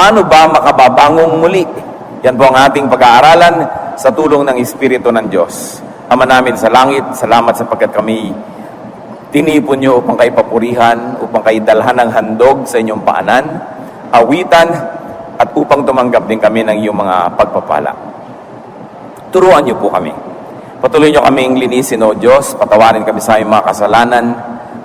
paano ba makababangong muli? Yan po ang ating pag-aaralan sa tulong ng Espiritu ng Diyos. Ama namin sa langit, salamat sapagkat kami tinipon niyo upang kayo papurihan, upang kayo dalhan ng handog sa inyong paanan, awitan, at upang tumanggap din kami ng iyong mga pagpapala. Turuan niyo po kami. Patuloy niyo kaming linisin, O Diyos. Patawarin kami sa aming mga kasalanan.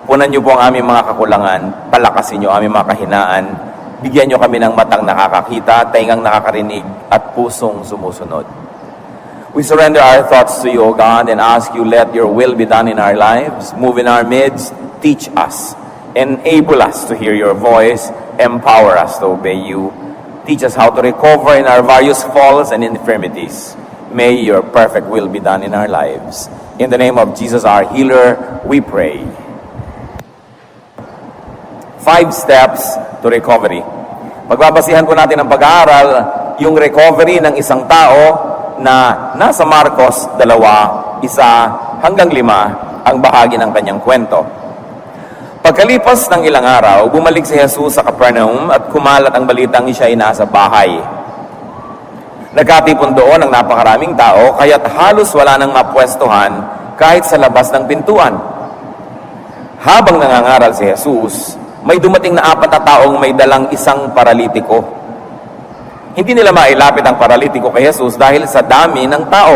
Punan niyo po ang aming mga kakulangan. Palakasin niyo aming mga kahinaan. Bigyan niyo kami ng matang nakakakita, taingang nakakarinig, at pusong sumusunod. We surrender our thoughts to you, O God, and ask you, let your will be done in our lives. Move in our midst. Teach us. Enable us to hear your voice. Empower us to obey you. Teach us how to recover in our various falls and infirmities. May your perfect will be done in our lives. In the name of Jesus, our healer, we pray. 5 steps to recovery. Pagbabasihan po natin ang pag-aaral, yung recovery ng isang tao na nasa Marcos 2:1-5 ang bahagi ng kanyang kwento. Pagkalipas ng ilang araw, bumalik si Jesus sa Capernaum at kumalat ang balitang siya ay nasa bahay. Nagkatipon doon ang napakaraming tao, kaya't halos wala nang mapwestuhan kahit sa labas ng pintuan. Habang nangangaral si Jesus, may dumating na 4 na taong may dalang isang paralitiko. Hindi nila mailapit ang paralitiko kay Jesus dahil sa dami ng tao.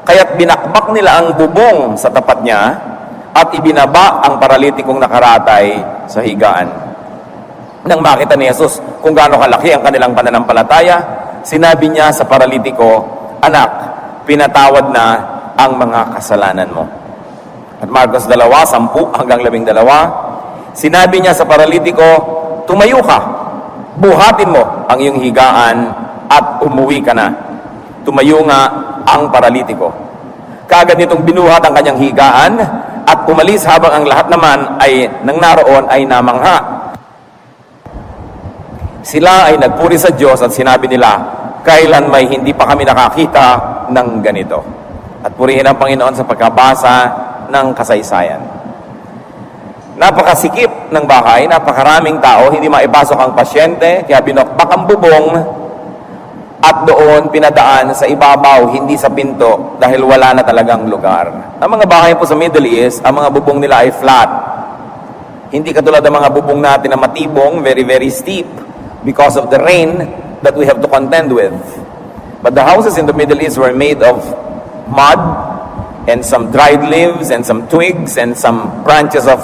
Kaya't binakbak nila ang bubong sa tapat niya at ibinaba ang paralitikong nakaratay sa higaan. Nang makita ni Jesus kung gaano kalaki ang kanilang pananampalataya, sinabi niya sa paralitiko, "Anak, pinatawad na ang mga kasalanan mo." At Marcos 2:10-12, sinabi niya sa paralitiko, "Tumayo ka, buhatin mo ang iyong higaan at umuwi ka na." Tumayo nga ang paralitiko. Kaagad nitong binuhat ang kanyang higaan at umalis habang ang lahat naman ay nang naroon ay namangha. Sila ay nagpuri sa Diyos at sinabi nila, "Kailan may hindi pa kami nakakita ng ganito." At purihin ang Panginoon sa pagkabasa ng kasaysayan. Napakasikip ng bahay, napakaraming tao, hindi maipasok ang pasyente, kaya binokbak ang bubong at doon pinadaan sa ibabaw, hindi sa pinto, dahil wala na talagang lugar. Ang mga bahay po sa Middle East, ang mga bubong nila ay flat. Hindi katulad ng mga bubong natin na matibong, very, very steep, because of the rain that we have to contend with. But the houses in the Middle East were made of mud and some dried leaves and some twigs and some branches of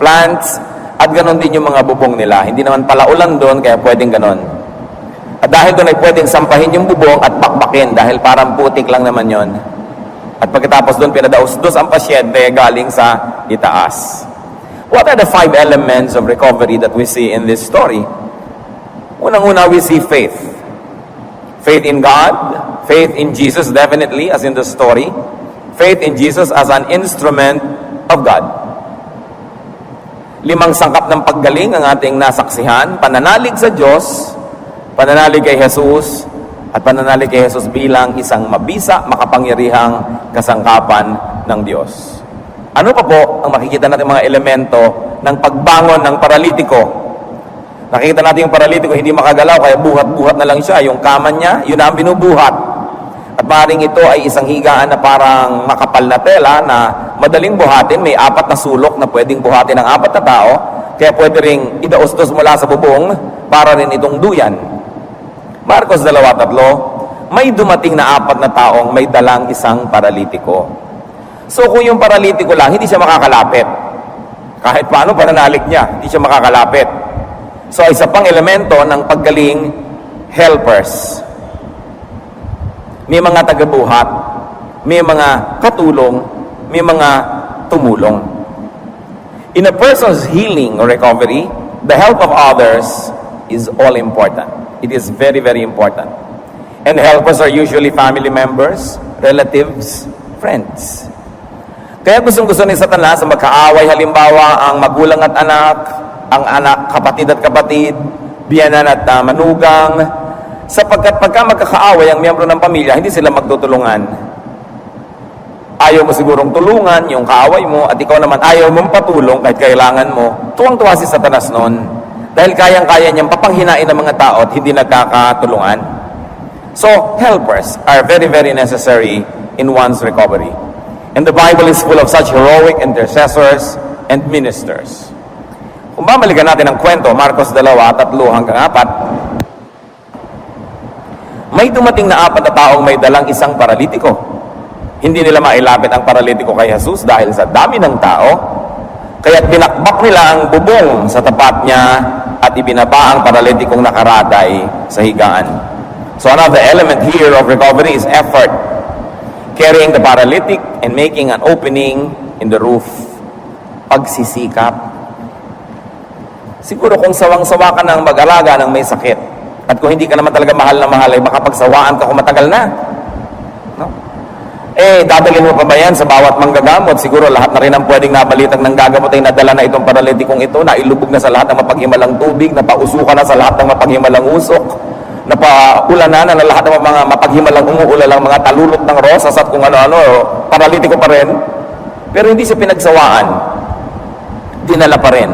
plants, at ganon din yung mga bubong nila. Hindi naman pala ulan doon, kaya pwedeng ganon. At dahil doon ay pwedeng sampahin yung bubong at bakbakin dahil parang putik lang naman yon. At pagkatapos doon, pinadaos-dos ang pasyente galing sa itaas. What are the 5 elements of recovery that we see in this story? Unang-una, we see faith. Faith in God, faith in Jesus, definitely, as in the story. Faith in Jesus as an instrument of God. 5 sangkap ng paggaling ang ating nasaksihan: pananalig sa Diyos, pananalig kay Jesus, at pananalig kay Jesus bilang isang mabisa, makapangyarihang kasangkapan ng Diyos. Ano pa po ang makikita natin mga elemento ng pagbangon ng paralitiko? Nakikita natin yung paralitiko hindi makagalaw, kaya buhat-buhat na lang siya. Yung kama niya, yun ang binubuhat. At maaaring ito ay isang higaan na parang makapal na tela na madaling buhatin. May 4 na sulok na pwedeng buhatin ng 4 na tao. Kaya pwede ring idaos-dos mula sa bubong para rin itong duyan. Marcos 2:3, may dumating na 4 na taong may dalang isang paralitiko. So kung yung paralitiko lang, hindi siya makakalapit. Kahit paano pananalig niya, hindi siya makakalapit. So isa pang elemento ng paggaling, helpers. May mga tagabuhat, may mga katulong, may mga tumulong. In a person's healing or recovery, the help of others is all important. It is very, very important. And helpers are usually family members, relatives, friends. Kaya gustong-gusto ni Satanas na magkaaway, halimbawa ang magulang at anak, ang anak, kapatid at kapatid, biyanan at manugang, sapagkat pagka magkakaaway ang miyembro ng pamilya, hindi sila magtutulungan. Ayaw mo sigurong tulungan yung kaaway mo, at ikaw naman ayaw mong patulong kahit kailangan mo. Tuwang-tuwa si Satanas noon. Dahil kayang-kaya niyang papanghinain ng mga tao at hindi nagkakatulungan. So, helpers are very, very necessary in one's recovery. And the Bible is full of such heroic intercessors and ministers. Kung babalikan natin ang kwento, Marcos 2:3-4, may dumating na 4 na taong may dalang isang paralitiko. Hindi nila mailapit ang paralitiko kay Jesus dahil sa dami ng tao, kaya't binakbak nila ang bubong sa tapat niya at ibinaba ang paralitikong nakaratay sa higaan. So another element here of recovery is effort. Carrying the paralytic and making an opening in the roof. Pagsisikap. Siguro kung sawang-sawa ka ng mag-alaga ng may sakit, at kung hindi ka naman talaga mahal na mahal, ay baka pagsawaan ka kung matagal na. No? Dadalhin mo pa ba yan sa bawat manggagamot? Siguro lahat na rin ang pwedeng nabalitang ng gagamot ay nadala na itong paralitikong ito, na ilubog na sa lahat ng mapaghimalang tubig, napausukan na sa lahat ng mapaghimalang usok, napaulanan na lahat ng mga mapaghimalang umuulalang mga talulot ng rosas at kung ano-ano, paralitiko pa rin. Pero hindi siya pinagsawaan. Dinala pa rin.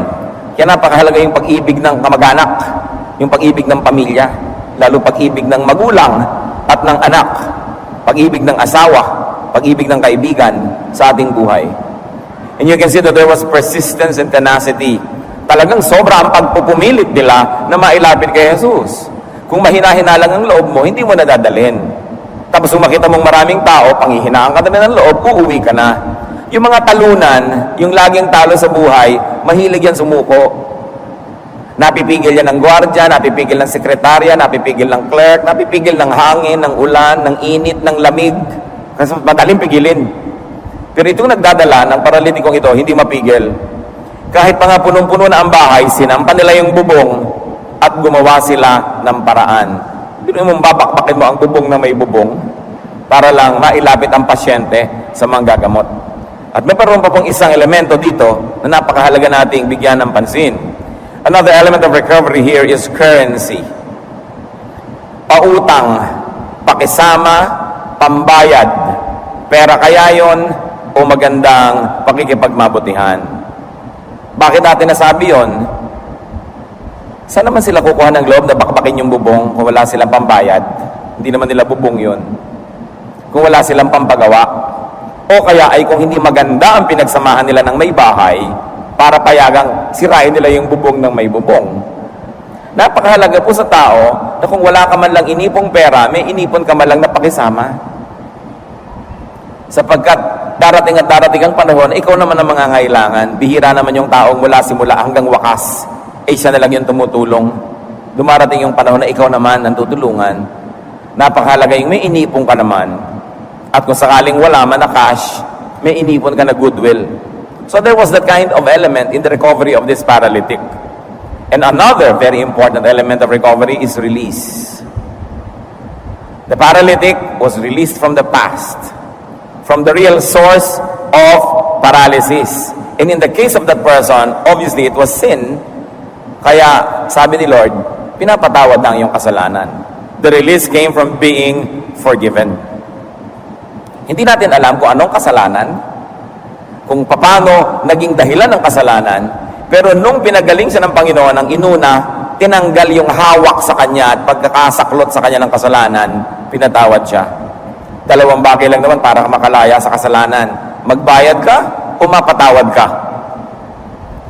Kaya napakahalaga yung pag-ibig ng kamag-anak, yung pag-ibig ng pamilya, lalo pag-ibig ng magulang at ng anak, pag-ibig ng asawa, pag-ibig ng kaibigan sa ating buhay. And you can see that there was persistence and tenacity. Talagang sobra ang pagpupumilit nila na mailapit kay Jesus. Kung mahina-hina lang ang loob mo, hindi mo nadadalhin. Tapos kung makita mong maraming tao, panghihinaan ka na ng loob, uuwi ka na. Yung mga talunan, yung laging talo sa buhay, mahilig yan sumuko. Napipigil yan ng gwardya, napipigil ng sekretarya, napipigil ng clerk, napipigil ng hangin, ng ulan, ng init, ng lamig. Kasi madaling pigilin. Pero itong nagdadala ng paralitikong ito, hindi mapigil. Kahit pa nga punong-puno na ang bahay, sinampan nila yung bubong at gumawa sila ng paraan. Hindi mo babakbakin mo ang bubong na may bubong para lang mailapit ang pasyente sa manggagamot. At may parang pa pong isang elemento dito na napakahalaga nating bigyan ng pansin. Another element of recovery here is currency. Pautang, pakisama, pambayad, pera kaya yon o magandang pakikipagmabutihan. Bakit natin nasabi yon? Saan naman sila kukuha ng loob na bakbakin yung bubong kung wala silang pambayad? Hindi naman nila bubong yon. Kung wala silang pampagawa. O kaya ay kung hindi maganda ang pinagsamahan nila ng may bahay, para payagang sirain nila yung bubong ng may bubong. Napakahalaga po sa tao na kung wala ka man lang inipong pera, may inipon ka man lang na pakisama. Sapagkat darating at darating ang panahon, ikaw naman ang mangangailangan. Bihira naman yung taong mula simula hanggang wakas, siya na lang yung tumutulong. Dumarating yung panahon na ikaw naman ang tutulungan. Napakahalaga yung may inipon ka naman. At kung sakaling wala man na cash, may inipon ka na goodwill. So there was that kind of element in the recovery of this paralytic. And another very important element of recovery is release. The paralytic was released from the past, from the real source of paralysis. And in the case of that person, obviously it was sin. Kaya sabi ni Lord, pinapatawad na ang iyong kasalanan. The release came from being forgiven. Hindi natin alam kung anong kasalanan, kung paano naging dahilan ng kasalanan, pero nung pinagaling siya ng Panginoon, ang inuna, tinanggal yung hawak sa kanya at pagkakasaklot sa kanya ng kasalanan, pinatawad siya. Dalawang bagay lang naman para makalaya sa kasalanan. Magbayad ka o mapatawad ka.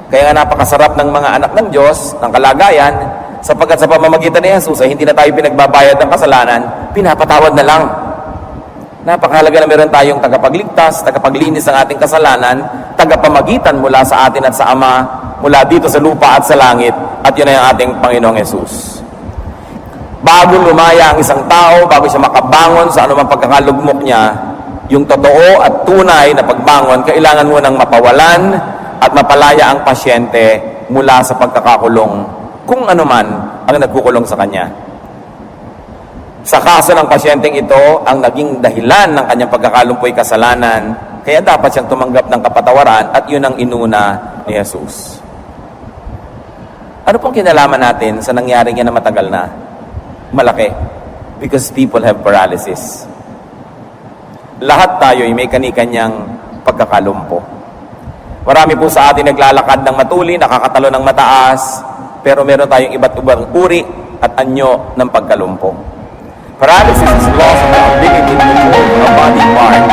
Kaya nga napakasarap ng mga anak ng Diyos, ng kalagayan, sapagkat sa pamamagitan ni Jesus ay hindi na tayo pinagbabayad ng kasalanan, pinapatawad na lang. Napakahalaga na meron tayong tagapagligtas, tagapaglinis ng ating kasalanan, tagapamagitan mula sa atin at sa Ama, mula dito sa lupa at sa langit, at yun ay ang ating Panginoong Yesus. Bago lumaya ang isang tao, bago siya makabangon sa anumang pagkakalugmok niya, yung totoo at tunay na pagbangon, kailangan mo nang mapawalan at mapalaya ang pasyente mula sa pagkakakulong, kung anuman ang nagkukulong sa kanya. Sa kaso ng pasyenteng ito, ang naging dahilan ng kanyang pagkakalumpoy kasalanan, kaya dapat siyang tumanggap ng kapatawaran at yun ang inuna ni Jesus. Ano pong kinalaman natin sa nangyari niya na matagal na? Malaki. Because people have paralysis. Lahat tayo ay may kani-kanyang pagkakalumpo. Marami po sa atin naglalakad ng matuli, nakakatalo ng mataas, pero meron tayong iba't ibang uri at anyo ng pagkalumpo. Paralysis is loss of the ability to move a body part.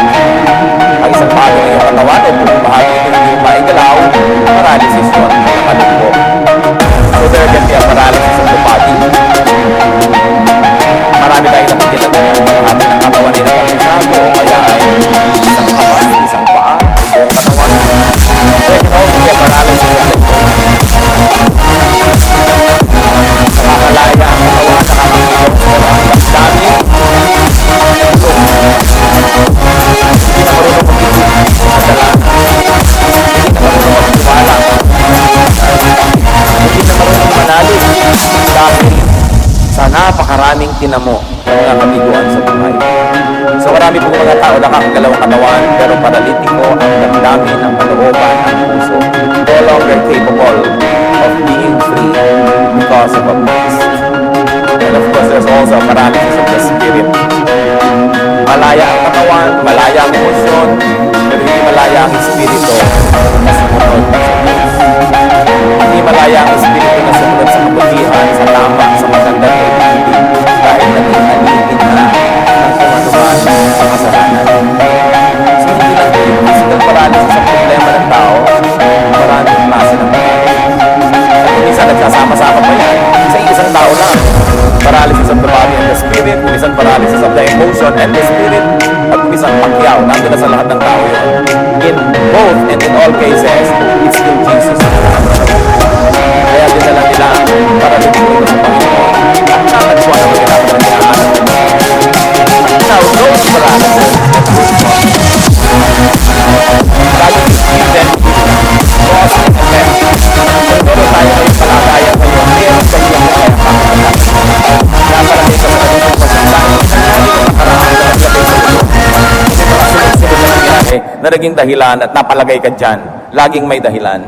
Ang isang bahagi ng iyong katawan o kung bahagi ito hindi maigalaw, paralysis yun, nakalumpo. So there can be a paralysis of the body. Marami tayong nakikita ng ating katawan ay nakakisado, kaya ay isang katawan, isang paa, buong katawan. There can also be a paralysis of the body. Nakakalaya ang katawan, nakakakilong, pero ang damdamin, hindi na marunong mag-isip, kasalanan. Hindi na marunong magtiwala. Hindi na marunong manalig dahil sa napakaraming tinamo ng mga kabiguan sa buhay. So marami pong mga tao nakakagalaw ang katawan pero paralitiko ang damdamin, ang kalooban, ang puso. No longer capable of being free because of a past. And of course, there's also a paralysis of the spirit. Malaya ang katawan, malaya ang emosyon, pero hindi malaya ang espiritu na sumunod sa Diyos. Hindi malaya ang espiritu na sumunod sa kabutihan, sa tama, sa magandang kaibigan, dahil naging alipin na ng kumanuman sa kasalanan. So hindi lang yung physical paralysis ang problema ng tao, maraming klase ng paralysis. At minsan nagsasama-sama pa yan sa isang tao lang. Paralysis of the body and the spirit, minsan paralysis of the emotion and the spirit, at minsan pakyaw, nandun na sa lahat ng tao yun. In both and in all cases, it's still Jesus. Kaya dinala nila para dito sa Panginoon. Nakakatuwa na ginagawa nila ang anak nila. Now, those paralysis, tayo then cause and effect. Siguro tayo ay palagayan kayo, meron kayo ang kaya pakakalas. Kaya palagay ka sa kanyang pagsasama, hindi ko nakaraan na naglagay sa iyo. Ito ang sunod-sunod na nangyari na naging dahilan at napalagay ka dyan. Laging may dahilan.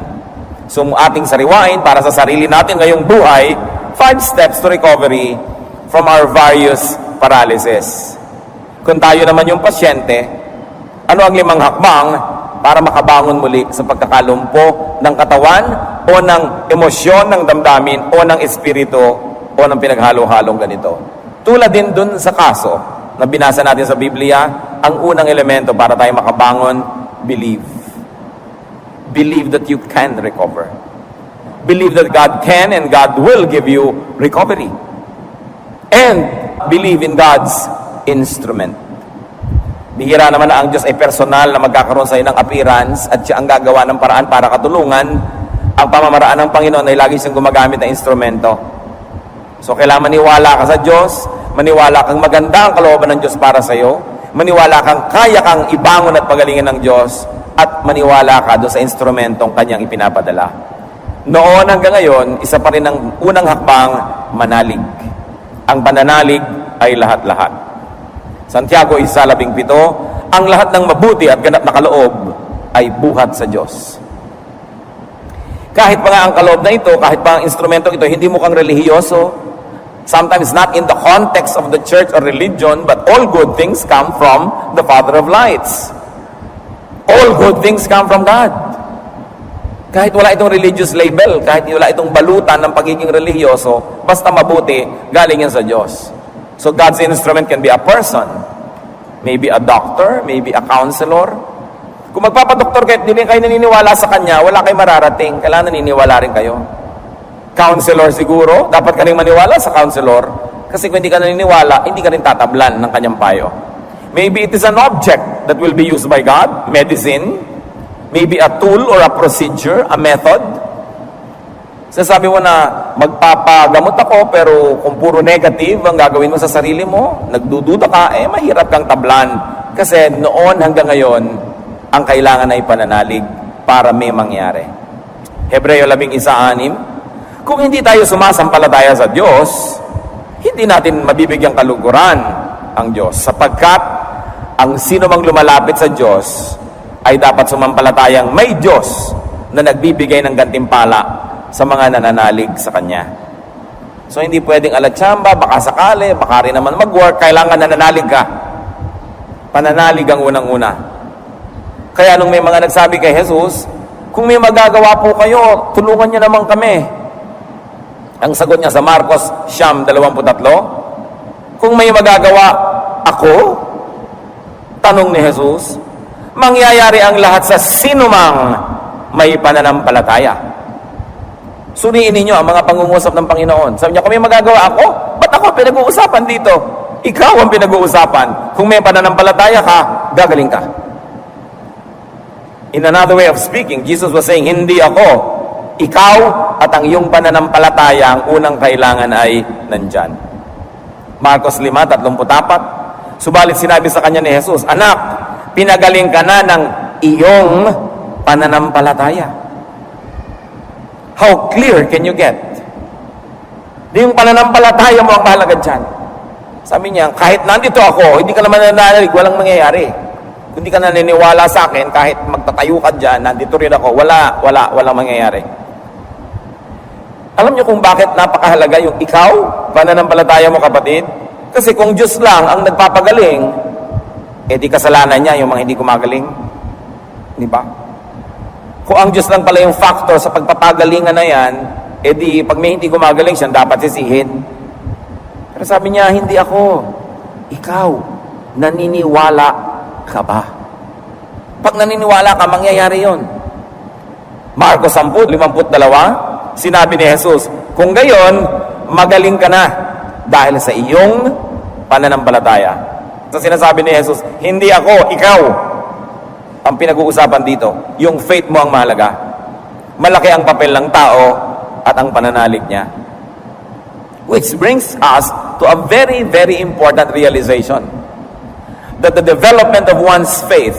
So ating sariwain para sa sarili natin ngayong buhay, 5 steps to recovery from our various paralysis. Kung tayo naman yung pasyente, ano ang 5 hakbang para makabangon muli sa pagkakalumpo ng katawan o ng emosyon, ng damdamin o ng espiritu o ng pinaghalo-halong ganito? Tulad din dun sa kaso na binasa natin sa Biblia, ang unang elemento para tayo makabangon, believe. Believe that you can recover. Believe that God can and God will give you recovery. And believe in God's instrument. Bihira naman na ang Diyos ay personal na magkakaroon sa iyo ng appearance at siya ang gagawa ng paraan para katulungan. Ang pamamaraan ng Panginoon ay lagi siyang gumagamit ng instrumento. So kailangan maniwala ka sa Diyos, maniwala kang maganda ang kalooban ng Diyos para sa iyo, maniwala kang kaya kang ibangon at pagalingin ng Diyos, at maniwala ka doon sa instrumentong kanyang ipinapadala. Noon hanggang ngayon, isa pa rin ang unang hakbang, manalig. Ang pananalig ay lahat-lahat. Santiago 1:17, ang lahat ng mabuti at ganap na kaloob ay buhat sa Diyos. Kahit pa nga ang kaloob na ito, kahit pa ang instrumentong ito, hindi mukhang relihiyoso, sometimes not in the context of the church or religion, but all good things come from the Father of lights. All good things come from God. Kahit wala itong religious label, kahit wala itong balutan ng pagiging relihiyoso, basta mabuti, galing yan sa Diyos. So God's instrument can be a person, maybe a doctor, maybe a counselor. Kung magpapadoktor kayo, hindi kayo naniniwala sa Kanya, wala kayo mararating, kailangan naniniwala rin kayo. Counselor siguro, dapat ka rin maniwala sa counselor, kasi kung hindi ka naniniwala, hindi ka rin tatablan ng Kanyang payo. Maybe it is an object that will be used by God, medicine, maybe a tool or a procedure, a method. Sasabi mo na, magpapagamot ako, pero kung puro negative ang gagawin mo sa sarili mo, nagdududa ka, mahirap kang tablan. Kasi noon hanggang ngayon, ang kailangan ay pananalig para may mangyari. Hebreo 11:6, kung hindi tayo sumasampalataya sa Diyos, hindi natin mabibigyang kaluguran ang Diyos, sapagkat ang sino mang lumalapit sa Diyos ay dapat sumampalatayang may Diyos na nagbibigay ng gantimpala sa mga nananalig sa Kanya. So hindi pwedeng alatsamba, baka sakali, baka rin naman mag-work, kailangan nananalig ka. Pananalig ang unang-una. Kaya nung may mga nagsabi kay Jesus, kung may magagawa po kayo, tulungan niyo naman kami. Ang sagot niya sa Marcos 9:23, kung may magagawa ako, tanong ni Jesus, mangyayari ang lahat sa sinumang may pananampalataya. Suriin ninyo ang mga pangungusap ng Panginoon. Sabi niya, kung may magagawa ako, ba't ako pinag-uusapan dito? Ikaw ang pinag-uusapan. Kung may pananampalataya ka, gagaling ka. In another way of speaking, Jesus was saying, hindi ako, ikaw at ang iyong pananampalataya ang unang kailangan ay nandyan. Marcos 5:34, subalit sinabi sa kanya ni Jesus, anak, pinagaling ka na ng iyong pananampalataya. How clear can you get? Di yung pananampalataya mo ang mahalaga dyan. Sabi niya, kahit nandito ako, hindi ka naman nananalig, walang mangyayari. Kung hindi ka naniniwala sa akin, kahit magtatayo ka dyan, nandito rin ako, walang mangyayari. Alam niyo kung bakit napakahalaga yung ikaw, pananampalataya mo kapatid? Kasi kung Diyos lang ang nagpapagaling, di kasalanan niya yung mga hindi gumagaling. Di ba? Kung ang Diyos lang pala yung factor sa pagpapagalingan na yan, di pag may hindi gumagaling siya, dapat sisihin. Pero sabi niya, hindi ako. Ikaw, naniniwala ka ba? Pag naniniwala ka, mangyayari yon. Marcos 10:52, sinabi ni Jesus, kung gayon, magaling ka na dahil sa iyong pananampalataya. So sinasabi ni Jesus, hindi ako, ikaw ang pinag-uusapan dito. Yung faith mo ang mahalaga. Malaki ang papel ng tao at ang pananalig niya. Which brings us to a very, very important realization. That the development of one's faith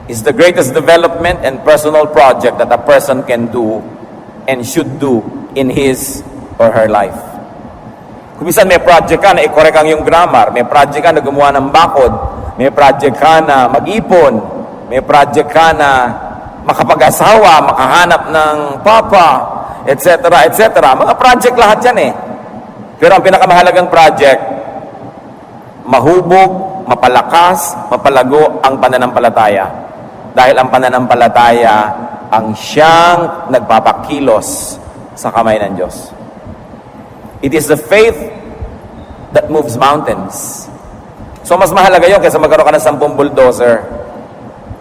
is the greatest development and personal project that a person can do and should do in his or her life. Kung minsan may project ka na i-correct ang yung grammar, may project ka na gumawa ng bakod, may project ka na mag-ipon, may project ka na makapag-asawa, makahanap ng papa, etc., etc. Mga project lahat yan eh. Pero ang pinakamahalagang project, mahubog, mapalakas, mapalago ang pananampalataya. Dahil ang pananampalataya ang siyang nagpapakilos sa kamay ng Diyos. It is the faith that moves mountains. So mas mahalaga yun kaysa magkaroon ka ng 10 bulldozer.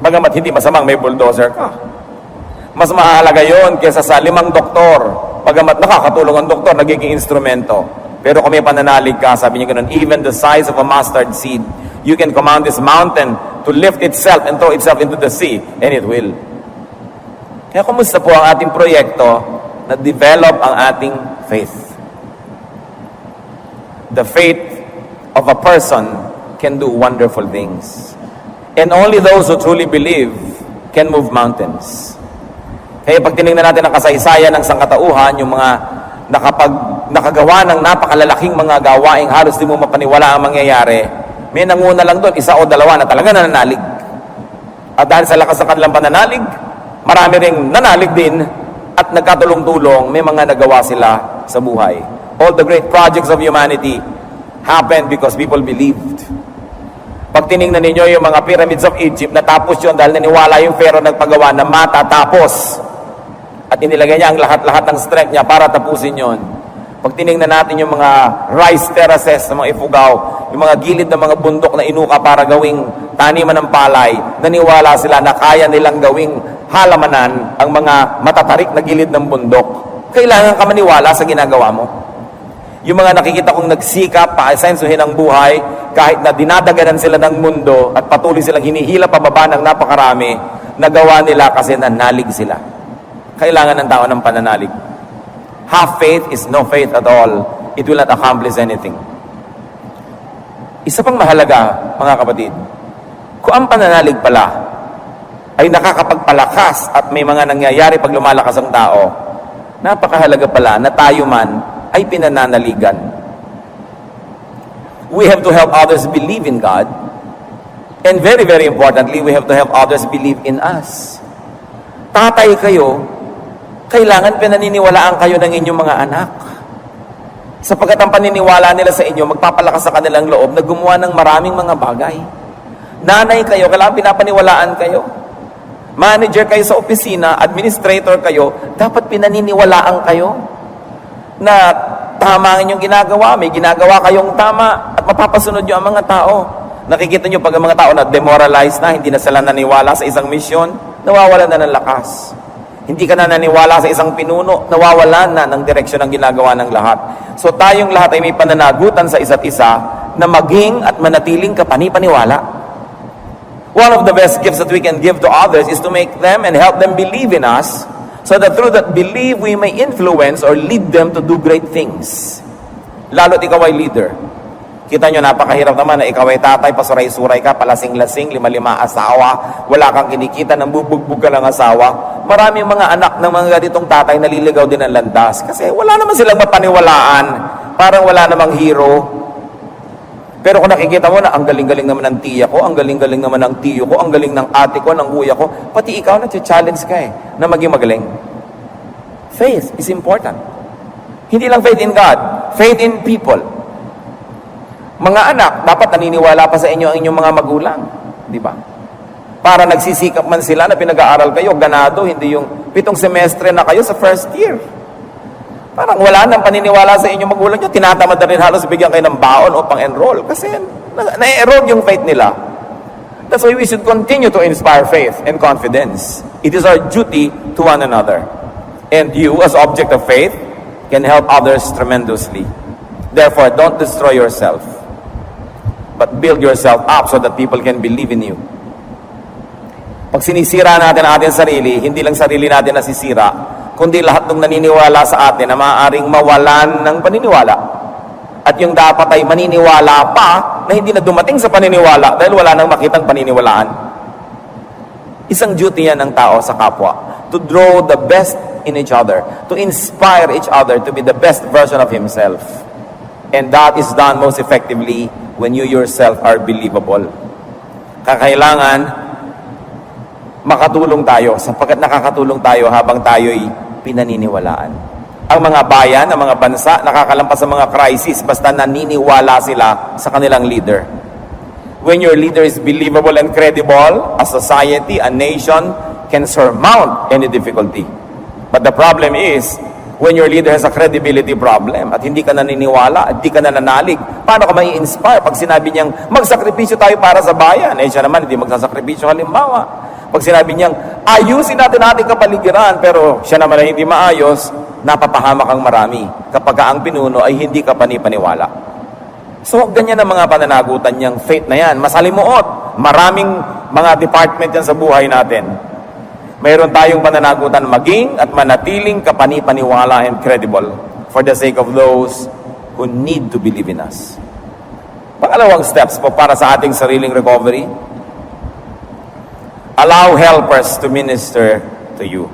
Bagamat hindi masamang may bulldozer ka. Mas mahalaga yun kaysa sa 5 doktor. Bagamat nakakatulong ang doktor, nagiging instrumento. Pero kung may pananalig ka, sabi niya ganun, even the size of a mustard seed, you can command this mountain to lift itself and throw itself into the sea, and it will. Kaya kumusta po ang ating proyekto na develop ang ating faith? The faith of a person can do wonderful things. And only those who truly believe can move mountains. Kaya pag tinignan natin ang kasaysayan ng sangkatauhan, yung mga nakagawa ng napakalalaking mga gawaing halos di mo mapaniwala ang mangyayari, may nanguna lang doon, 1 o 2 na talaga nananalig. At dahil sa lakas ng kanilang pananalig, marami ring nanalig din at nagkatulong-tulong, may mga nagawa sila sa buhay. All the great projects of humanity happened because people believed. Pag tinignan ninyo yung mga pyramids of Egypt, natapos yun dahil naniwala yung Pharaoh nagpagawa na matatapos. At inilagay niya ang lahat-lahat ng strength niya para tapusin yon. Pag tinignan natin yung mga rice terraces ng mga Ifugao, yung mga gilid ng mga bundok na inuka para gawing taniman ng palay, naniwala sila na kaya nilang gawing halamanan ang mga matatarik na gilid ng bundok. Kailangan ka maniwala sa ginagawa mo. Yung mga nakikita kong nagsikap, paasensuhin ang buhay, kahit na dinadaganan sila ng mundo at patuloy silang hinihila pababa ng napakarami, nagawa nila kasi nanalig sila. Kailangan ng tao ng pananalig. Half faith is no faith at all. It will not accomplish anything. Isa pang mahalaga, mga kapatid, kung ang pananalig pala ay nakakapagpalakas at may mga nangyayari pag lumalakas ang tao, napakahalaga pala na tayo man ay pinananaligan. We have to help others believe in God, and very, very importantly, we have to help others believe in us. Tatay kayo, kailangan pinaniniwalaan kayo ng inyong mga anak. Sapagkat ang paniniwala nila sa inyo, magpapalakas sa kanilang loob na gumawa ng maraming mga bagay. Nanay kayo, kailangan pinapaniwalaan kayo. Manager kayo sa opisina, administrator kayo, dapat pinaniniwalaan kayo. na tama ang inyong ginagawa, may ginagawa kayong tama, at mapapasunod nyo ang mga tao. Nakikita nyo pag ang mga tao na demoralized na, hindi na sila naniwala sa isang misyon, nawawala na ng lakas. Hindi ka na naniwala sa isang pinuno, nawawala na ng direksyon ng ginagawa ng lahat. So tayong lahat ay may pananagutan sa isa't isa na maging at manatiling kapani-paniwala. One of the best gifts that we can give to others is to make them and help them believe in us, so that through that belief, we may influence or lead them to do great things. Lalo't ikaw ay leader. Kita nyo, napakahirap naman na ikaw ay tatay, pasuray-suray ka, palasing-lasing, lima-lima asawa, wala kang kinikita, nang bubugbog ka ng asawa. Maraming mga anak ng mga ganitong tatay naliligaw din ng landas. Kasi wala naman silang mapaniwalaan, parang wala namang hero. Pero kung nakikita mo na ang galing-galing naman ng tiya ko, ang galing-galing naman ng tiyo ko, ang galing ng ate ko, ng kuya ko, pati ikaw na-challenge ka na maging magaling. Faith is important. Hindi lang faith in God, faith in people. Mga anak, dapat naniniwala pa sa inyo ang inyong mga magulang. Di ba? Para nagsisikap man sila na pinag-aaral kayo, ganado, hindi yung 7 semestre na kayo sa first year. Parang wala nang paniniwala sa inyong magulang nyo, tinatamad na rin halos bigyan kayo ng baon o pang-enroll kasi na-erode yung faith nila. That's why we should continue to inspire faith and confidence. It is our duty to one another. And you, as object of faith, can help others tremendously. Therefore, don't destroy yourself, but build yourself up so that people can believe in you. Pag sinisira natin ang ating sarili, hindi lang sarili natin nasisira, kundi lahat ng naniniwala sa atin na maaaring mawalan ng paniniwala. At yung dapat ay maniniwala pa na hindi na dumating sa paniniwala dahil wala nang makitang paniniwalaan. Isang duty yan ng tao sa kapwa, to draw the best in each other, to inspire each other to be the best version of himself. And that is done most effectively when you yourself are believable. Kakailangan makatulong tayo sapagkat nakakatulong tayo habang tayo'y pinaniniwalaan. Ang mga bayan, ang mga bansa, nakakalampas sa mga crisis basta naniniwala sila sa kanilang leader. When your leader is believable and credible, a society, a nation can surmount any difficulty. But the problem is, when your leader has a credibility problem at hindi ka naniniwala, at hindi ka nananalig, paano ka mai-inspire pag sinabi niyang magsakripisyo tayo para sa bayan? Eh siya naman hindi magsasakripisyo halimbawa. Pag sinabi niyang ayusin natin ating kapaligiran pero siya naman ay hindi maayos, napapahamak ang marami kapag ang pinuno ay hindi ka panipaniwala. So ganyan ang mga pananagutan niyang faith na yan. Masalimuot. Maraming mga department yan sa buhay natin. Mayroon tayong pananagutan maging at manatiling kapani-paniwala and credible for the sake of those who need to believe in us. Pangalawang steps po para sa ating sariling recovery, allow helpers to minister to you.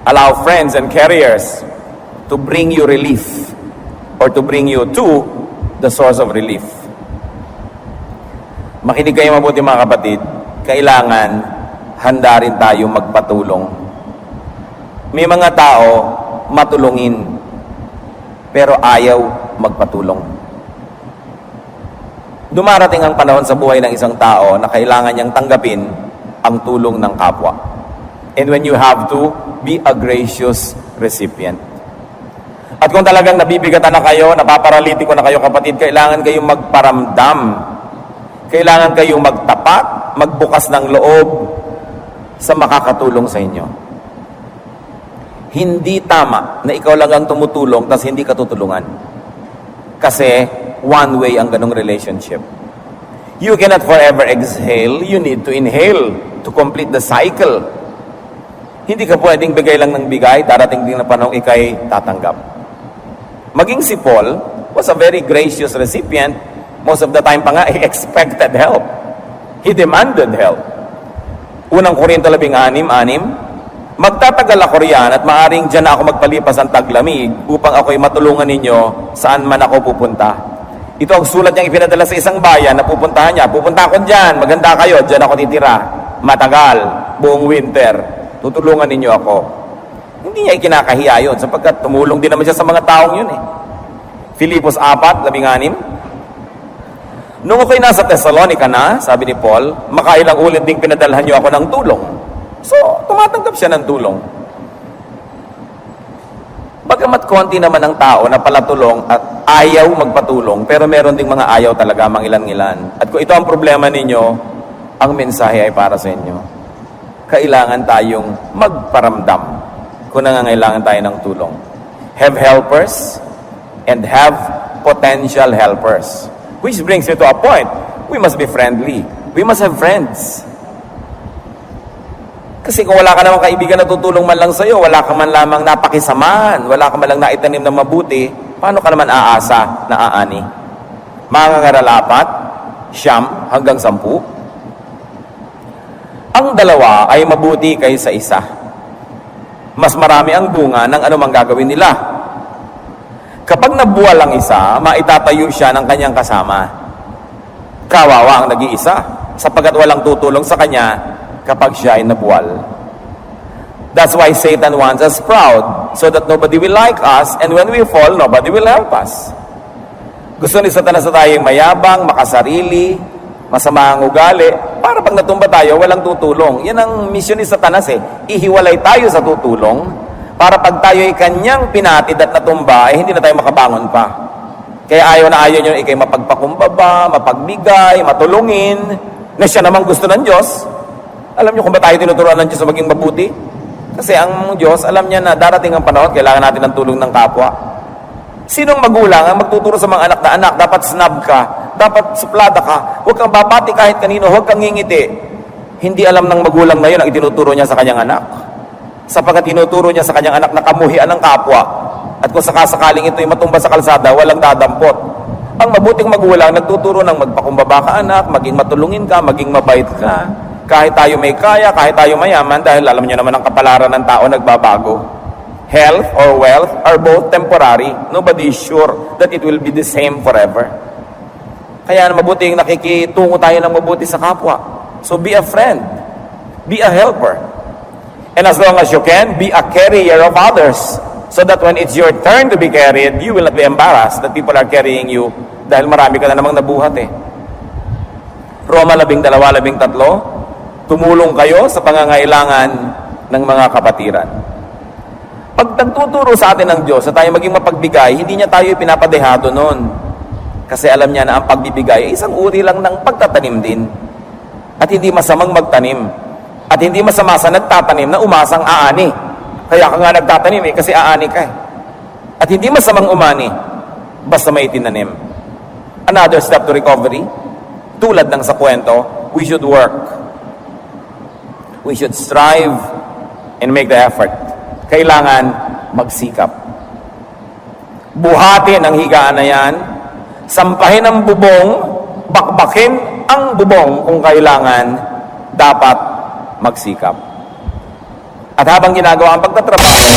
Allow friends and carriers to bring you relief or to bring you to the source of relief. Makinig kayo mabuti mga kapatid. Kailangan handa rin tayo magpatulong. May mga tao matulungin pero ayaw magpatulong. Dumarating ang panahon sa buhay ng isang tao na kailangan niyang tanggapin ang tulong ng kapwa. And when you have to, be a gracious recipient. At kung talagang nabibigatan na kayo, napaparalitiko na kayo kapatid, kailangan kayong magparamdam. Kailangan kayong magtapat, magbukas ng loob sa makakatulong sa inyo. Hindi tama na ikaw lang ang tumutulong tapos hindi ka tutulungan. Kasi one way ang ganong relationship. You cannot forever exhale. You need to inhale to complete the cycle. Hindi ka pwedeng bigay lang ng bigay, darating din na panahon ikay tatanggap. Maging si Paul was a very gracious recipient. Most of the time pa nga, he expected help. He demanded help. Unang Korinto 16:6, magtatagal ako riyan at maaring dyan ako magpalipas ang taglamig upang ako'y matulungan ninyo saan man ako pupunta. Ito ang sulat niyang ipinadala sa isang bayan na pupuntahan niya. Pupunta ako dyan, maganda kayo, dyan ako titira. Matagal, buong winter, tutulungan ninyo ako. Hindi niya ikinakahiya yun sapagkat tumulong din naman siya sa mga taong yun eh. Filipos 4:16, nung ako'y nasa Thessalonica na, sabi ni Paul, makailang ulit ding pinadalhan niyo ako ng tulong. So, tumatanggap siya ng tulong. Bagamat konti naman ang tao na palatulong at ayaw magpatulong, pero meron ding mga ayaw talaga, mga ilan-ilan. At kung ito ang problema ninyo, ang mensahe ay para sa inyo. Kailangan tayong magparamdam kung nangangailangan tayo ng tulong. Have helpers and have potential helpers. Which brings me to a point. We must be friendly. We must have friends. Kasi kung wala ka namang kaibigan na tutulong man lang sa'yo, wala ka man lamang napakisamahan, wala ka man lang naitanim na mabuti, paano ka naman aasa na aani? Mangangaralapat, 9 hanggang 10. Ang dalawa ay mabuti kaysa isa. Mas marami ang bunga ng anumang gagawin nila. Kapag nabuwal ang isa, maitatayo siya ng kanyang kasama. Kawawa ang nag-iisa, sapagkat walang tutulong sa kanya kapag siya ay nabuwal. That's why Satan wants us proud, so that nobody will like us, and when we fall, nobody will help us. Gusto ni Satanas na tayong mayabang, makasarili, masama ang ugali, para pag natumba tayo, walang tutulong. Yan ang misyon ni Satanas Ihiwalay tayo sa tutulong, para pag tayo ay kanyang pinatid at natumba, hindi na tayo makabangon pa. Kaya ayaw na ayaw nyo ikay mapagpakumbaba, mapagbigay, matulungin, na siya namang gusto ng Diyos. Alam niyo kung ba tayo tinuturuan ng Diyos na maging mabuti? Kasi ang Diyos, alam niya na darating ang panahon, kailangan natin ng tulong ng kapwa. Sinong magulang ang magtuturo sa mga anak na, anak, dapat snub ka, dapat suplada ka, huwag kang babati kahit kanino, huwag kang ngingiti. Hindi alam ng magulang na yun ang itinuturo niya sa kanyang anak. Sapagkat tinuturo niya sa kanyang anak na kamuhian ng kapwa. At kung sakasakaling ito'y matumba sa kalsada, walang dadampot. Ang mabuting magulang, nagtuturo ng magpakumbaba ka anak, maging matulungin ka, maging mabait ka. Kahit tayo may kaya, kahit tayo mayaman, dahil alam niyo naman ang kapalaran ng tao nagbabago. Health or wealth are both temporary. Nobody is sure that it will be the same forever. Kaya mabuting nakikitungo tayo ng mabuti sa kapwa. So be a friend. Be a helper. And as long as you can, be a carrier of others. So that when it's your turn to be carried, you will not be embarrassed that people are carrying you dahil marami ka na namang nabuhat Roma 12:13, tumulong kayo sa pangangailangan ng mga kapatiran. Pag nagtuturo sa atin ng Diyos na tayo maging mapagbigay, hindi niya tayo pinapadehado noon. Kasi alam niya na ang pagbibigay ay isang uri lang ng pagtatanim din. At hindi masamang magtanim. At hindi masama sa nagtatanim na umasang aani. Kaya ka nga nagtatanim kasi aani ka At hindi masamang umani, basta may tinanim. Another step to recovery, tulad ng sa kwento, we should work. We should strive and make the effort. Kailangan magsikap. Buhatin ang higaan na yan, sampahin ang bubong, bakbakin ang bubong kung kailangan, dapat magsikap. At habang ginagawa ang pagtatrabaho,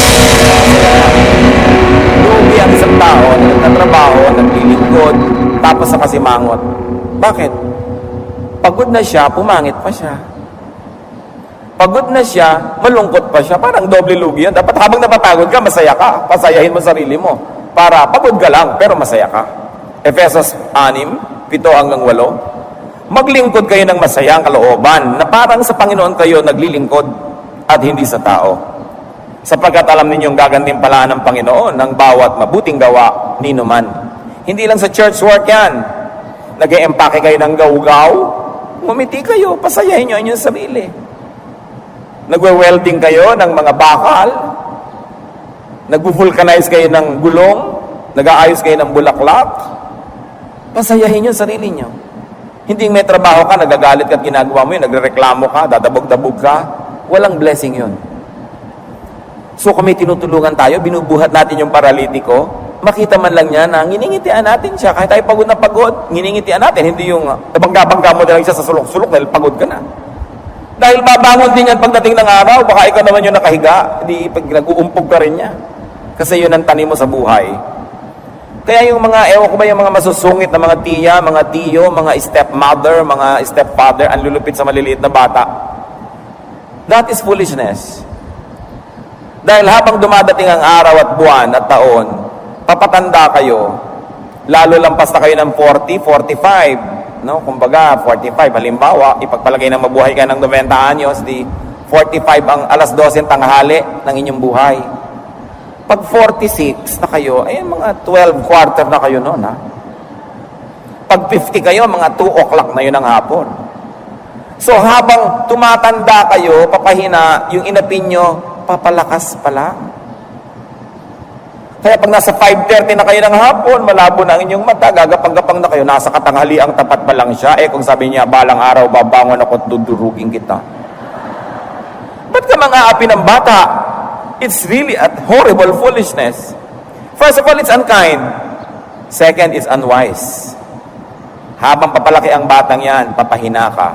lugi ang isang tao na nagtatrabaho, naglilingkod, tapos sa kasimangot. Bakit? Pagod na siya, pumangit pa siya. Pagod na siya, malungkot pa siya. Parang doble lugi yan. Dapat habang napapagod ka, masaya ka. Pasayahin mo sarili mo. Para pagod ka lang, pero masaya ka. Efesos 6:7-8. Maglingkod kayo ng masayang kalooban na parang sa Panginoon kayo naglilingkod at hindi sa tao. Sapagkat alam ninyong gagantimpalaan ng Panginoon ng bawat mabuting gawa ninuman. Hindi lang sa church work yan. Nag-e-empake kayo ng gawgaw, ngumiti kayo, pasayahin nyo ang inyong sarili. Nagwe-welding kayo ng mga bakal, nagvo-vulcanize kayo ng gulong, nag-aayos kayo ng bulaklak, pasayahin nyo sarili nyo. Hindi may trabaho ka, nagagalit ka at ginagawa mo yun, nagrereklamo ka, dadabog-dabog ka, walang blessing yun. So kung may tinutulungan tayo, binubuhat natin yung paralitiko, makita man lang niya na nginingitian natin siya, kahit tayo pagod na pagod, nginingitian natin, hindi yung nabangga-bangga mo na lang siya sa sulok-sulok dahil pagod ka na. Dahil babangon din yan pagdating ng araw, baka ikaw naman yung nakahiga, di pag nag-uumpog ka rin niya. Kasi yun ang tanim mo sa buhay. Kaya yung mga, ewan ko ba yung mga masusungit na mga tiya, mga tiyo, mga stepmother, mga stepfather, ang lulupit sa maliliit na bata. That is foolishness. Dahil habang dumadating ang araw at buwan at taon, papatanda kayo, lalo lampas na kayo ng 40, 45, no? Kumbaga, 45, halimbawa, ipagpalagay na mabuhay ka ng 90 anyos, di 45 ang alas 12 tanghali ng inyong buhay. Pag 46 na kayo, ay mga 12 quarter na kayo noon, ha? Pag 50 kayo, mga 2 o'clock na yun ang hapon. So habang tumatanda kayo, papahina, yung inapin nyo, papalakas pala. Kaya pag nasa 5:30 na kayo ng hapon, malabo na ang inyong mata, gagapang-gapang na kayo, nasa katanghaliang tapat pa lang siya. Kung sabi niya, balang araw, babangon ako at dudurugin kita. Ba't ka mang-aapi ng bata? It's really a horrible foolishness. First of all, it's unkind. Second, it's unwise. Habang papalaki ang batang yan, papahina ka.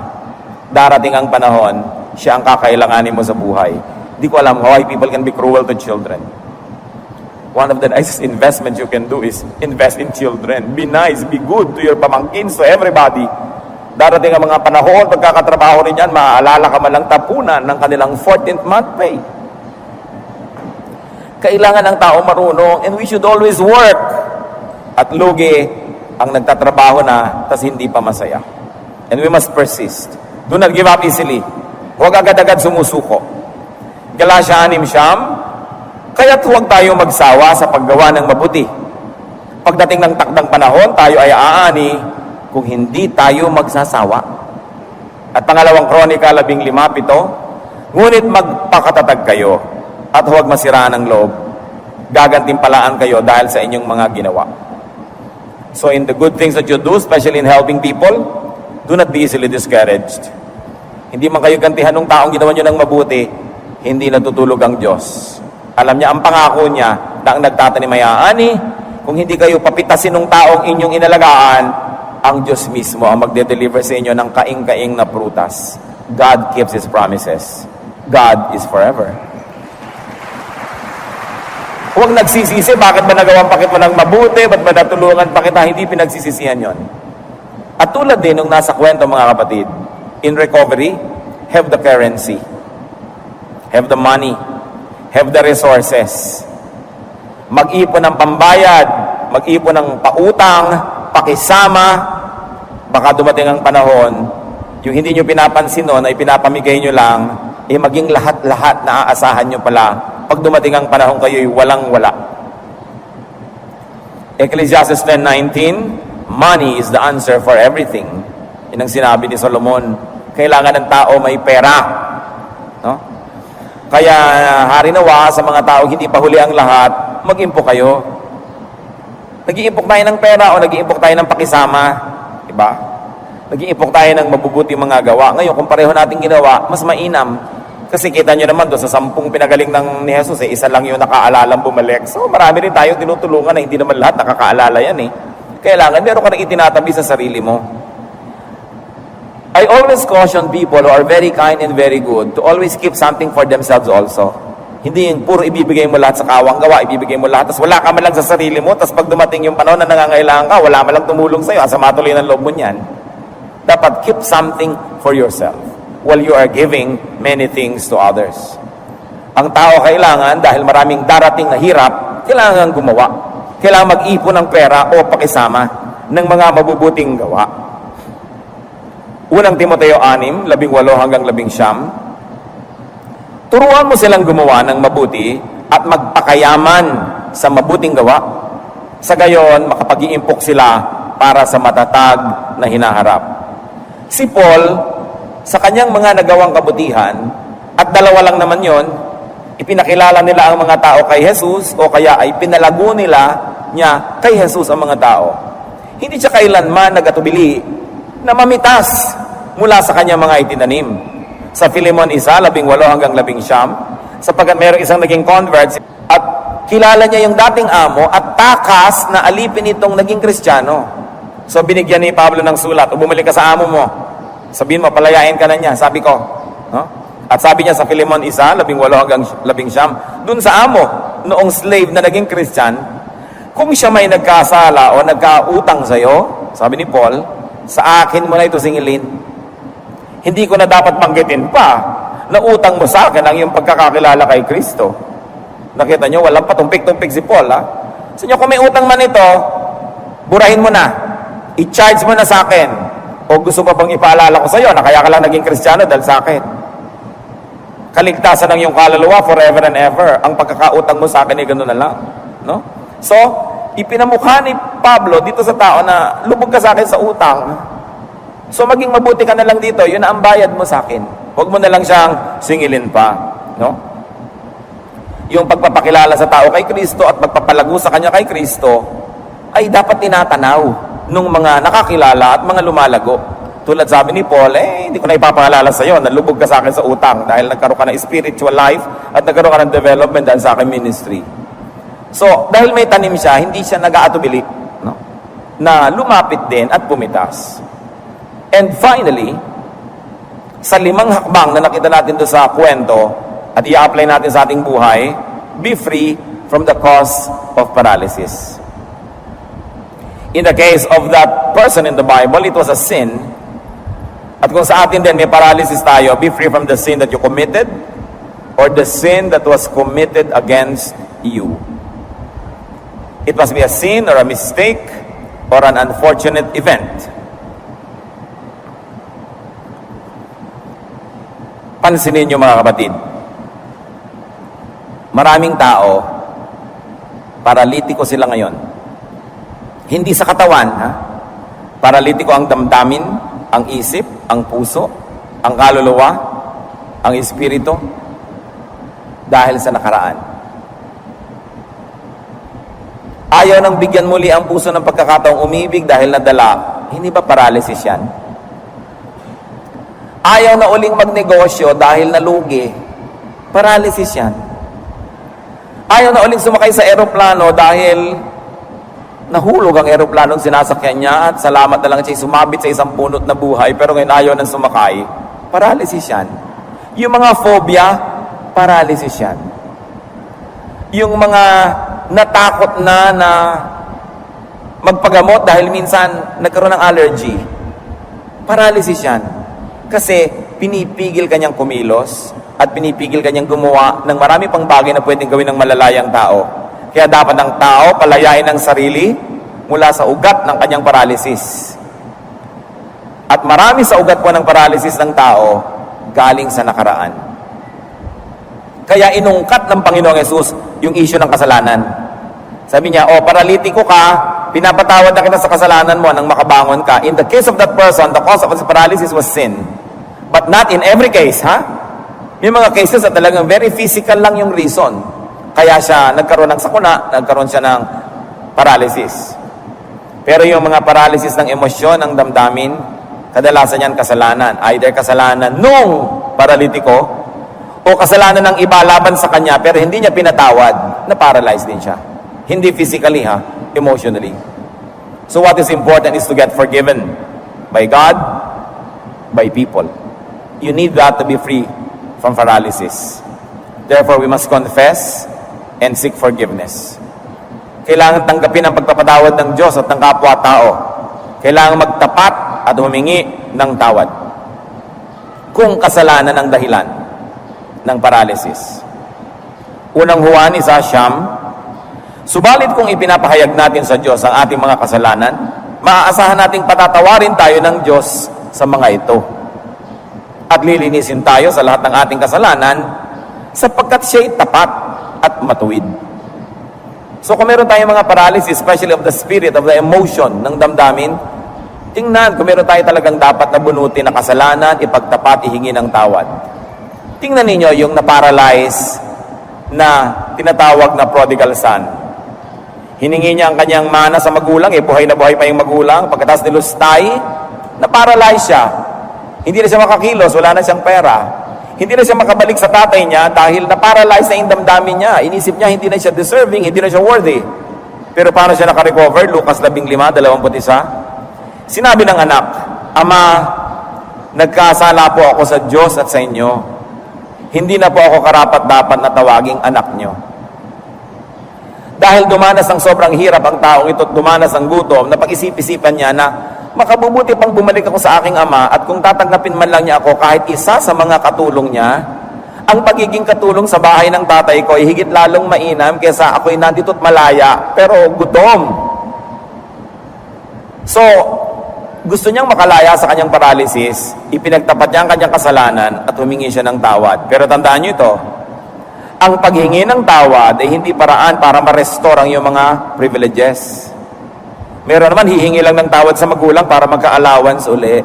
Darating ang panahon, siya ang kakailanganin mo sa buhay. Di ko alam why people can be cruel to children. One of the nicest investments you can do is invest in children. Be nice, be good to your pamangkins, to everybody. Darating ang mga panahon, pagkakatrabaho rin yan, maaalala ka man lang tapunan ng kanilang 14th month pay. Kailangan ng tao marunong, and we should always work. At lugi ang nagtatrabaho na, tas hindi pa masaya. And we must persist. Do not give up easily. Huwag agad-agad sumusuko. Galatia 6:9, kaya't huwag tayo magsawa sa paggawa ng mabuti. Pagdating ng takdang panahon, tayo ay aani kung hindi tayo magsasawa. At pangalawang Kronika 15:7, ngunit magpakatatag kayo at huwag masiraan ang loob. Gagantimpalaan kayo dahil sa inyong mga ginawa. So in the good things that you do, especially in helping people, do not be easily discouraged. Hindi man kayo gantihan ng taong ginawa nyo ng mabuti, hindi natutulog ang Diyos. Alam niya, ang pangako niya na ang nagtatanim ay aani, kung hindi kayo papitasin ng taong inyong inalagaan, ang Diyos mismo ang magde-deliver sa inyo ng kaing-kaing na prutas. God keeps His promises. God is forever. Huwag nagsisisi, bakit ba nagawang pakit mo ng mabuti, ba't ba natulungan pa kita, hindi pinagsisisihan yon. At tulad din nung nasa kwento mga kapatid, in recovery, have the currency, have the money, have the resources. Mag-ipon ng pambayad, mag-ipon ng pautang, pakisama, baka dumating ang panahon, yung hindi nyo pinapansin noon ay pinapamigay nyo lang, maging lahat-lahat na aasahan nyo pala. Pag dumating ang panahon kayo'y walang-wala. Ecclesiastes 10:19, money is the answer for everything. Yan ang sinabi ni Solomon. Kailangan ng tao may pera. No? Kaya hari nawa sa mga tao hindi pa huli ang lahat, mag-impok kayo. Nag-iimpok tayo ng pera o nag-iimpok tayo ng pakisama. Diba? Nag-iimpok tayo ng mabubuti mga gawa. Ngayon, kung pareho natin ginawa, mas mainam. Kasi kita nyo naman doon sa 10 pinagaling ni Jesus, isa lang yung nakaaalalang bumalik. So marami rin tayo tinutulungan na hindi naman lahat nakakaalala yan eh. Kailangan meron ka na itinatabi sa sarili mo. I always caution people who are very kind and very good to always keep something for themselves also. Hindi yung puro ibibigay mo lahat sa kawang gawa, ibibigay mo lahat, tapos wala ka man lang sa sarili mo, tapos pag dumating yung panahon na nangangailangan ka, wala man lang tumulong sa'yo, asa matuloy ng loob mo niyan. Dapat keep something for yourself while you are giving many things to others. Ang tao kailangan, dahil maraming darating na hirap, kailangan gumawa. Kailangan mag-ipon ng pera o pakisama ng mga mabubuting gawa. Unang Timoteo 6:18-19, turuan mo silang gumawa ng mabuti at magpakayaman sa mabuting gawa. Sa gayon, makapag-iimpok sila para sa matatag na hinaharap. Si Paul, sa kanyang mga nagawang kabutihan, at dalawa lang naman yon, ipinakilala nila ang mga tao kay Jesus o kaya ay pinalago niya kay Jesus ang mga tao. Hindi siya kailanman nagatubili na mamitas mula sa kanyang mga itinanim. Sa Philemon 1:18-19, sapagkat mayroong isang naging convert at kilala niya yung dating amo at takas na alipin itong naging Kristiyano. So binigyan ni Pablo ng sulat, o bumalik ka sa amo mo. Sabihin mo, palayain ka na niya, sabi ko. No? At sabi niya sa Philemon 1:18-19, dun sa amo, noong slave na naging Christian, kung siya may nagkasala o nagkautang sa'yo, sabi ni Paul, sa akin mo na ito singilin. Hindi ko na dapat banggitin pa na utang mo sa akin ang iyong pagkakakilala kay Kristo. Nakita niyo, walang patumpik-tumpik si Paul. Ha? Sa inyo, kung may utang man ito, burahin mo na. I-charge mo na sa akin. O gusto mo bang ipaalala ko sa iyo na kaya ka lang naging Kristiyano dahil sa akin? Kaligtasan ng iyong kaluluwa forever and ever. Ang pagkakautang mo sa akin ay gano'n na lang. No? So, ipinamukha ni Pablo dito sa tao na lubog ka sa akin sa utang. So, maging mabuti ka na lang dito. Yun na ang bayad mo sa akin. Huwag mo na lang siyang singilin pa. No? Yung pagpapakilala sa tao kay Kristo at pagpapalago sa kanya kay Kristo ay dapat tinatanaw ng mga nakakilala at mga lumalago. Tulad sabi ni Paul, hindi ko na ipapaalala sa iyo, nalubog ka sa akin sa utang dahil nagkaroon ka ng spiritual life at nagkaroon ka ng development dahil sa akin ministry. So, dahil may tanim siya, hindi siya nag-aatubili, no? Na lumapit din at pumitas. And finally, sa 5 hakbang na nakita natin doon sa kwento at i-apply natin sa ating buhay, be free from the cause of paralysis. In the case of that person in the Bible, it was a sin. At kung sa atin din may paralysis tayo, be free from the sin that you committed or the sin that was committed against you. It must be a sin or a mistake or an unfortunate event. Pansinin niyo mga kapatid, maraming tao, paralitiko sila ngayon. Hindi sa katawan, ha? Paralitiko ang damdamin, ang isip, ang puso, ang kaluluwa, ang espiritu, dahil sa nakaraan. Ayaw nang bigyan muli ang puso ng pagkakataong umibig dahil nadala. Hindi ba paralysis yan? Ayaw na uling magnegosyo dahil nalugi. Paralysis yan. Ayaw na uling sumakay sa eroplano dahil nahulog ang eroplanong sinasakyan niya at salamat na lang siya sumabit sa isang punot na buhay pero ngayon ayaw nang sumakay. Paralysis yan. Yung mga phobia, paralysis yan. Yung mga natakot na magpagamot dahil minsan nagkaroon ng allergy, paralysis yan. Kasi pinipigil kanyang kumilos at pinipigil kanyang gumawa ng marami pang bagay na pwedeng gawin ng malalayang tao. Kaya dapat ang tao palayain ang sarili mula sa ugat ng kanyang paralysis. At marami sa ugat po ng paralysis ng tao galing sa nakaraan. Kaya inungkat ng Panginoong Yesus yung issue ng kasalanan. Sabi niya, paralitiko ka, pinapatawad na kita sa kasalanan mo nang makabangon ka. In the case of that person, the cause of his paralysis was sin. But not in every case, ha? May mga cases na talagang very physical lang yung reason. Kaya siya nagkaroon ng sakuna, nagkaroon siya ng paralysis. Pero yung mga paralysis ng emosyon, ng damdamin, kadalasan yan kasalanan. Either kasalanan nung paralitiko o kasalanan ng iba laban sa kanya pero hindi niya pinatawad, na-paralyze din siya. Hindi physically, ha? Emotionally. So what is important is to get forgiven by God, by people. You need that to be free from paralysis. Therefore, we must confess and seek forgiveness. Kailangan tanggapin ang pagpapatawad ng Diyos at ng kapwa-tao. Kailangan magtapat at humingi ng tawad. Kung kasalanan ang dahilan ng paralysis. Unang Juan 1:9, subalit kung ipinapahayag natin sa Diyos ang ating mga kasalanan, maaasahan nating patatawarin tayo ng Diyos sa mga ito. At lilinisin tayo sa lahat ng ating kasalanan sapagkat siya'y tapat at matuwid. So kung meron tayong mga paralysis, especially of the spirit, of the emotion, ng damdamin, tingnan kung meron tayo talagang dapat na bunutin na kasalanan, ipagtapat, ihingi ng tawad. Tingnan ninyo yung na-paralyze na tinatawag na prodigal son. Hiningi niya ang kanyang mana sa magulang, buhay na buhay pa yung magulang, pagkatapos nilustay, na-paralyze siya. Hindi na siya makakilos, wala na siyang pera. Hindi na siya makabalik sa tatay niya dahil na-paralyze na yung damdamin niya. Inisip niya hindi na siya deserving, hindi na siya worthy. Pero paano siya nakarecover? Lucas 15:21. Sinabi ng anak, Ama, nagkasala po ako sa Diyos at sa inyo. Hindi na po ako karapat-dapat na tawaging anak niyo. Dahil dumanas ang sobrang hirap ang taong ito at dumanas ang gutom, napag-isip-isipan niya na makabubuti pang bumalik ako sa aking ama at kung tatanggapin man lang niya ako kahit isa sa mga katulong niya, ang pagiging katulong sa bahay ng tatay ko ay higit lalong mainam kaysa ako'y nandito't malaya pero gutom. So, gusto niyang makalaya sa kanyang paralysis, ipinagtapat niya ang kanyang kasalanan at humingi siya ng tawad. Pero tandaan niyo ito, ang paghingi ng tawad ay hindi paraan para ma-restore ang iyong mga privileges. Meron naman, hihingi lang ng tawad sa magulang para magka-allowance uli.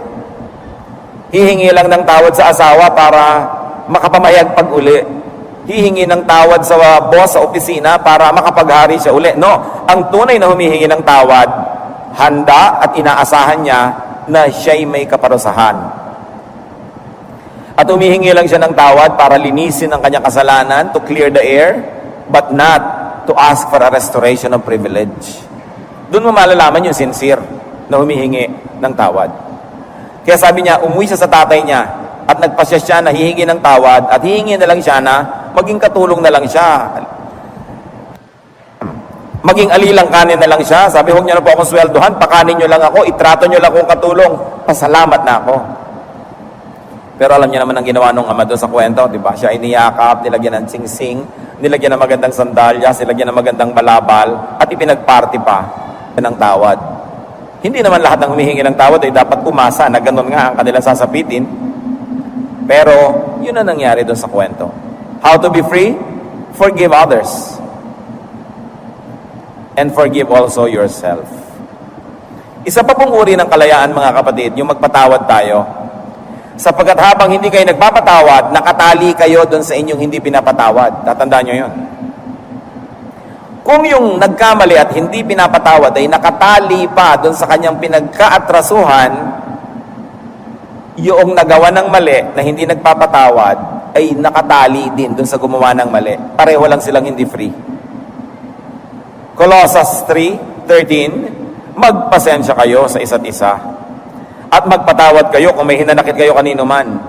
Hihingi lang ng tawad sa asawa para makapamayag pag uli. Hihingi ng tawad sa boss sa opisina para makapaghari siya uli. No, ang tunay na humihingi ng tawad, handa at inaasahan niya na siya'y may kaparusahan. At humihingi lang siya ng tawad para linisin ang kanyang kasalanan, to clear the air, but not to ask for a restoration of privilege. Doon mo malalaman yung sincere na humihingi ng tawad. Kaya sabi niya, umuwi siya sa tatay niya at nagpasya siya na hihingi ng tawad at hihingi na lang siya na maging katulong na lang siya. Maging alilang kanin na lang siya. Sabi, huwag niyo na po akong sweldohan, pakanin niyo lang ako, itrato niyo lang akong katulong, pasalamat na ako. Pero alam niyo naman ang ginawa nung ama doon sa kwento, di ba? Siya iniyakap, nilagyan ng singsing, nilagyan ng magandang sandalyas, nilagyan ng magandang balabal, at ipinagparty pa ng tawad. Hindi naman lahat ng humihingi ng tawad ay dapat umasa na ganun nga ang kanilang sasapitin. Pero, yun ang nangyari doon sa kwento. How to be free? Forgive others. And forgive also yourself. Isa pa pong uri ng kalayaan, mga kapatid, yung magpatawad tayo. Sapagkat habang hindi kayo nagpapatawad, nakatali kayo doon sa inyong hindi pinapatawad. Tatandaan nyo yun. Kung yung nagkamali at hindi pinapatawad ay nakatali pa doon sa kanyang pinagkaatrasuhan, yung nagawa ng mali na hindi nagpapatawad ay nakatali din doon sa gumawa ng mali. Pareho lang silang hindi free. Colossus 3:13, magpasensya kayo sa isa't isa at magpatawad kayo kung may hinanakit kayo kanino man.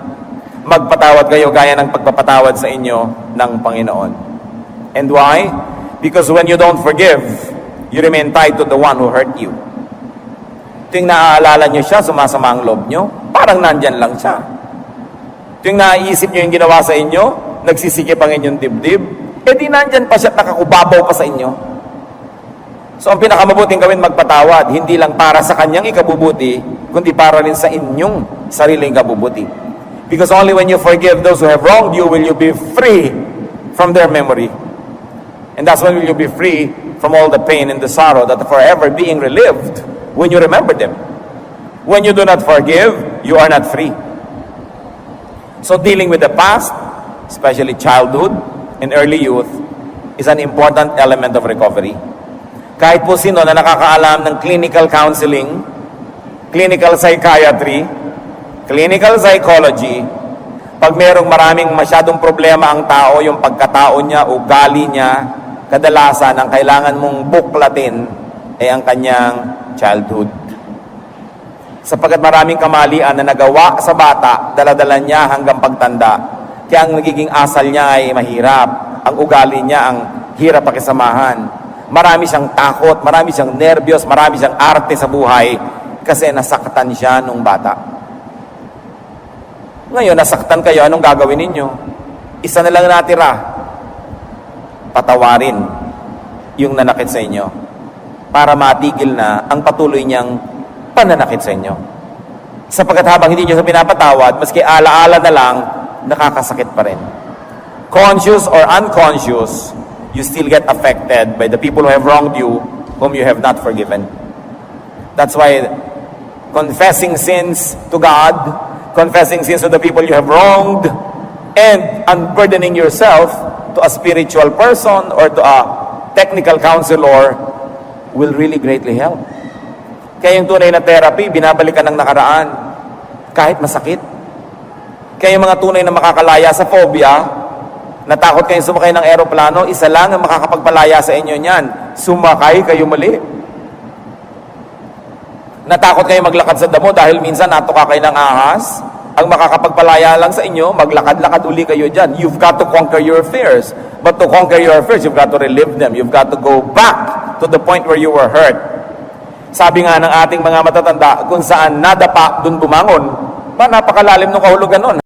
Magpatawad kayo gaya ng pagpapatawad sa inyo ng Panginoon. And why? Because when you don't forgive, you remain tied to the one who hurt you. Tuwing naaalala nyo siya, sumasama ang loob nyo, parang nandyan lang siya. Tuwing naiisip nyo yung ginawa sa inyo, nagsisikip ang inyong dibdib, di nandyan pa siya at nakakubabaw pa sa inyo. So ang pinakamabuting gawin, magpatawad, hindi lang para sa kanyang ikabubuti, kundi para rin sa inyong sariling ikabubuti. Because only when you forgive those who have wronged you, will you be free from their memory. And that's when you'll be free from all the pain and the sorrow that are forever being relived when you remember them. When you do not forgive, you are not free. So dealing with the past, especially childhood and early youth, is an important element of recovery. Kahit po sino na nakakaalam ng clinical counseling, clinical psychiatry, clinical psychology, pag merong maraming masyadong problema ang tao, yung pagkatao niya, ugali niya, kadalasan ang kailangan mong buklatin ay ang kanyang childhood. Sapagkat maraming kamalian na nagawa sa bata, daladala niya hanggang pagtanda. Kaya ang nagiging asal niya ay mahirap. Ang ugali niya ang hirap pakisamahan. Marami siyang takot, marami siyang nervyos, marami siyang arte sa buhay kasi nasaktan siya nung bata. Ngayon, nasaktan kayo, anong gagawin ninyo? Isa na lang natira. Patawarin yung nanakit sa inyo para matigil na ang patuloy niyang pananakit sa inyo. Sapagkat habang hindi nyo sa pinapatawad, maski alaala na lang, nakakasakit pa rin. Conscious or unconscious, you still get affected by the people who have wronged you, whom you have not forgiven. That's why confessing sins to God, confessing sins to the people you have wronged, and unburdening yourself to a spiritual person or to a technical counselor will really greatly help. Kaya yung tunay na therapy, binabalikan ng nakaraan kahit masakit. Kaya yung mga tunay na makakalaya sa phobia, natakot kayong sumakay ng aeroplano, isa lang ang makakapagpalaya sa inyo niyan, sumakay kayo mali. Natakot kayo maglakad sa damo dahil minsan natuka kayo ng ahas, ang makakapagpalaya lang sa inyo, maglakad-lakad uli kayo dyan. You've got to conquer your fears. But to conquer your fears, you've got to relive them. You've got to go back to the point where you were hurt. Sabi nga ng ating mga matatanda, kung saan nadapa, dun bumangon. Napakalalim ng kahulugan nun.